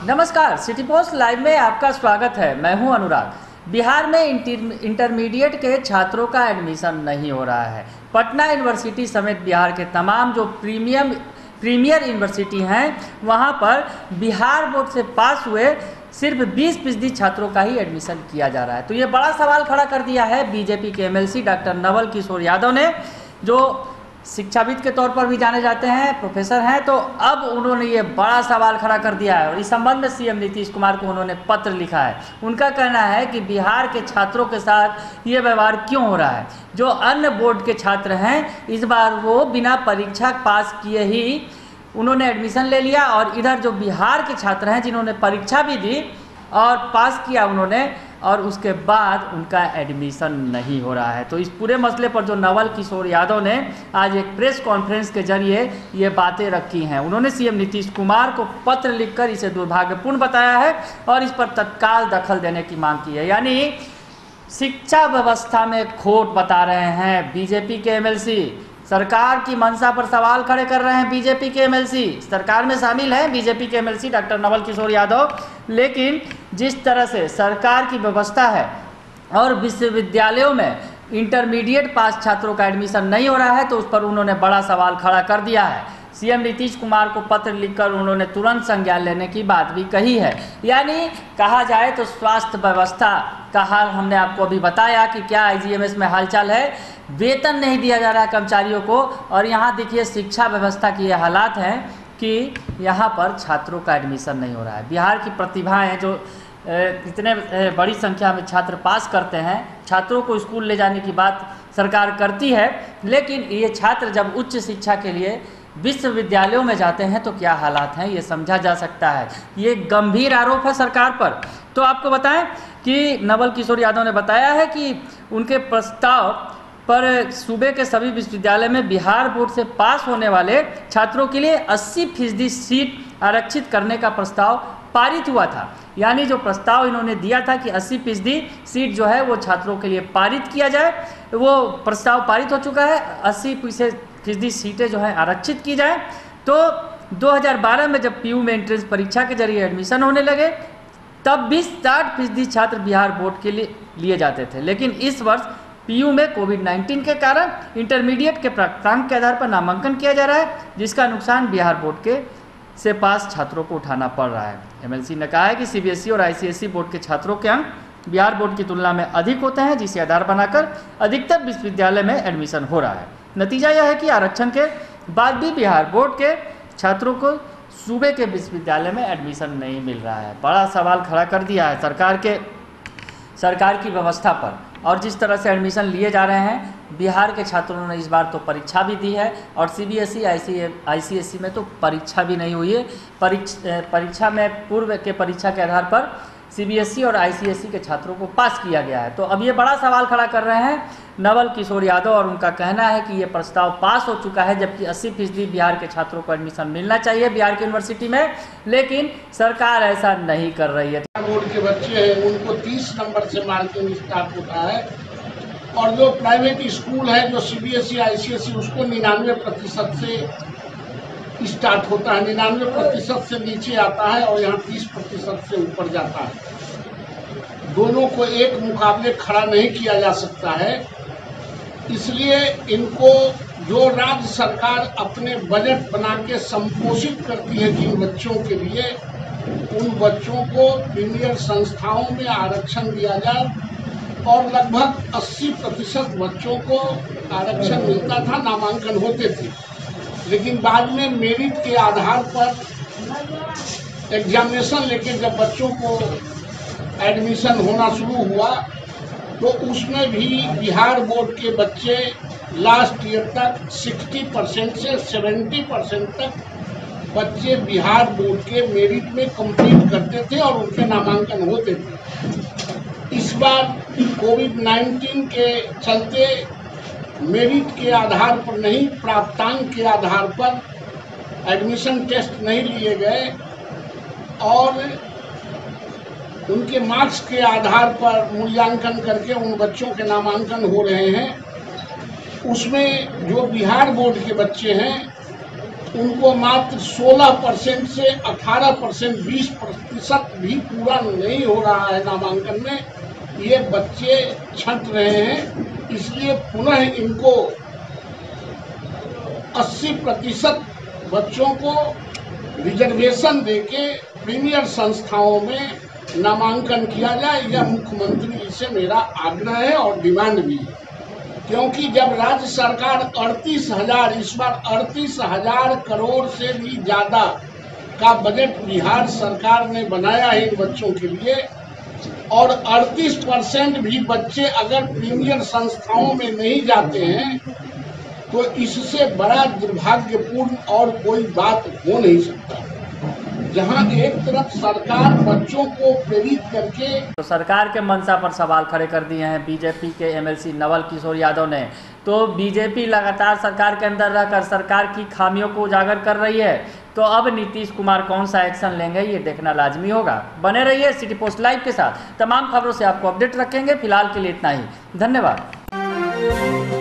नमस्कार, city post live में आपका स्वागत है। मैं हूं अनुराग। बिहार में इंटरमीडिएट के छात्रों का एडमिशन नहीं हो रहा है। पटना यूनिवर्सिटी समेत बिहार के तमाम जो प्रीमियर यूनिवर्सिटी हैं वहां पर बिहार बोर्ड से पास हुए सिर्फ 20% छात्रों का ही एडमिशन किया जा रहा है। तो ये बड़ा सवाल खड़ा कर दिया है बीजेपी के एमएलसी डॉक्टर नवल किशोर यादव ने, जो शिक्षाविद के तौर पर भी जाने जाते हैं, प्रोफेसर हैं। तो अब उन्होंने ये बड़ा सवाल खड़ा कर दिया है और इस संबंध में सीएम नीतीश कुमार को उन्होंने पत्र लिखा है। उनका कहना है कि बिहार के छात्रों के साथ ये व्यवहार क्यों हो रहा है। जो अन्य बोर्ड के छात्र हैं इस बार वो बिना परीक्षा पास किए ही उन्होंने एडमिशन ले लिया, और इधर जो बिहार के छात्र हैं जिन्होंने परीक्षा भी दी और पास किया उन्होंने, और उसके बाद उनका एडमिशन नहीं हो रहा है। तो इस पूरे मसले पर जो नवल किशोर यादव ने आज एक प्रेस कॉन्फ्रेंस के जरिए ये बातें रखी हैं। उन्होंने सीएम नीतीश कुमार को पत्र लिखकर इसे दुर्भाग्यपूर्ण बताया है और इस पर तत्काल दखल देने की मांग की है। यानी शिक्षा व्यवस्था में खोट बता रहे हैं बीजेपी के एमएलसी। सरकार की मंशा पर सवाल खड़े कर रहे हैं बीजेपी के एमएलसी। सरकार में शामिल हैं बीजेपी के एमएलसी डॉक्टर नवल किशोर यादव, लेकिन जिस तरह से सरकार की व्यवस्था है और विश्वविद्यालयों में इंटरमीडिएट पास छात्रों का एडमिशन नहीं हो रहा है, तो उस पर उन्होंने बड़ा सवाल खड़ा कर दिया है। सीएम नीतीश कुमार को पत्र लिखकर उन्होंने तुरंत संज्ञान लेने की बात भी कही है। यानी कहा जाए तो स्वास्थ्य व्यवस्था का हाल हमने आपको अभी बताया कि क्या आईजीएमएस में हालचाल है, वेतन नहीं दिया जा रहा है कर्मचारियों को, और यहाँ देखिए शिक्षा व्यवस्था की ये हालात हैं कि यहाँ पर छात्रों का एडमिशन नहीं हो रहा है। बिहार की प्रतिभाएं जो इतने बड़ी संख्या में छात्र पास करते हैं, छात्रों को स्कूल ले जाने की बात सरकार करती है, लेकिन ये छात्र जब उच्च शिक्षा के लिए विश्वविद्यालयों में जाते हैं तो क्या हालात हैं ये समझा जा सकता है। ये गंभीर आरोप है सरकार पर। तो आपको बताएं कि नवल किशोर यादव ने बताया है कि उनके प्रस्ताव पर सूबे के सभी विश्वविद्यालय में बिहार बोर्ड से पास होने वाले छात्रों के लिए 80% सीट आरक्षित करने का प्रस्ताव पारित हुआ था। यानी जो प्रस्ताव इन्होंने दिया था कि 80% सीट जो है वो छात्रों के लिए पारित किया जाए, वो प्रस्ताव पारित हो चुका है। 80% सीटें जो है आरक्षित की जाए। तो 2012 में जब पीयू में एंट्रेंस परीक्षा के जरिए एडमिशन होने लगे तब भी 60% छात्र बिहार बोर्ड के लिए जाते थे, लेकिन इस वर्ष पीयू में कोविड-19 के कारण इंटरमीडिएट के प्राप्तांक के आधार पर नामांकन किया जा रहा है, जिसका नुकसान बिहार बोर्ड के से पास छात्रों को उठाना पड़ रहा है। एमएलसी ने कहा है कि सीबीएसई और आईसीएसई बोर्ड के छात्रों के अंक बिहार बोर्ड की तुलना में अधिक होते हैं, जिसे आधार बनाकर अधिकतर विश्वविद्यालय में एडमिशन हो रहा है। नतीजा यह है कि आरक्षण के बाद भी बिहार बोर्ड के छात्रों को सूबे के विश्वविद्यालय में एडमिशन नहीं मिल रहा है। बड़ा सवाल खड़ा कर दिया है सरकार की व्यवस्था पर, और जिस तरह से एडमिशन लिए जा रहे हैं। बिहार के छात्रों ने इस बार तो परीक्षा भी दी है, और सीबीएसई आईसीएसई में तो परीक्षा भी नहीं हुई है। परीक्षा में पूर्व के परीक्षा के आधार पर सीबीएसई और आईसीएसई के छात्रों को पास किया गया है। तो अब ये बड़ा सवाल खड़ा कर रहे हैं नवल किशोर यादव, और उनका कहना है कि ये प्रस्ताव पास हो चुका है, जबकि 80% बिहार के छात्रों को एडमिशन मिलना चाहिए बिहार की यूनिवर्सिटी में, लेकिन सरकार ऐसा नहीं कर रही है। बोर्ड के बच्चे हैं उनको 30 नंबर से मार्किंग स्टार्ट होता है, और जो प्राइवेट स्कूल है जो सीबीएसई आईसीएसई उसको 99% से स्टार्ट होता है, 99% से नीचे आता है, और यहाँ 30% से ऊपर जाता है। दोनों को एक मुकाबले खड़ा नहीं किया जा सकता है। इसलिए इनको जो राज्य सरकार अपने बजट बना के संपोषित करती है जिन बच्चों के लिए, उन बच्चों को प्रीमियर संस्थाओं में आरक्षण दिया जाए, और लगभग 80% बच्चों को आरक्षण मिलता था, नामांकन होते थे। लेकिन बाद में मेरिट के आधार पर एग्जामिनेशन लेके जब बच्चों को एडमिशन होना शुरू हुआ, तो उसमें भी बिहार बोर्ड के बच्चे लास्ट ईयर तक 60% से 70% तक बच्चे बिहार बोर्ड के मेरिट में कंप्लीट करते थे और उनके नामांकन होते थे। इस बार कोविड-19 के चलते मेरिट के आधार पर नहीं, प्राप्तांक के आधार पर एडमिशन टेस्ट नहीं लिए गए, और उनके मार्क्स के आधार पर मूल्यांकन करके उन बच्चों के नामांकन हो रहे हैं। उसमें जो बिहार बोर्ड के बच्चे हैं उनको मात्र 16% से 18%, 20% भी पूरा नहीं हो रहा है नामांकन में। ये बच्चे छंट रहे हैं, इसलिए पुनः इनको 80% बच्चों को रिजर्वेशन देके प्रीमियर संस्थाओं में नामांकन किया जाए। यह मुख्यमंत्री से मेरा आग्रह है और डिमांड भी है, क्योंकि जब राज्य सरकार 38,000 इस बार 38,000 करोड़ से भी ज्यादा का बजट बिहार सरकार ने बनाया है इन बच्चों के लिए, और 38% भी बच्चे अगर प्रीमियर संस्थाओं में नहीं जाते हैं तो इससे बड़ा दुर्भाग्यपूर्ण और कोई बात हो नहीं सकता। जहां एक तरफ सरकार बच्चों को प्रेरित करके तो सरकार के मंशा पर सवाल खड़े कर दिए हैं बीजेपी के एमएलसी नवल किशोर यादव ने। तो बीजेपी लगातार सरकार के अंदर रहकर सरकार की खामियों को उजागर कर रही है, तो अब नीतीश कुमार कौन सा एक्शन लेंगे ये देखना लाजमी होगा। बने रहिए सिटी पोस्ट लाइव के साथ, तमाम खबरों से आपको अपडेट रखेंगे। फिलहाल के लिए इतना ही, धन्यवाद।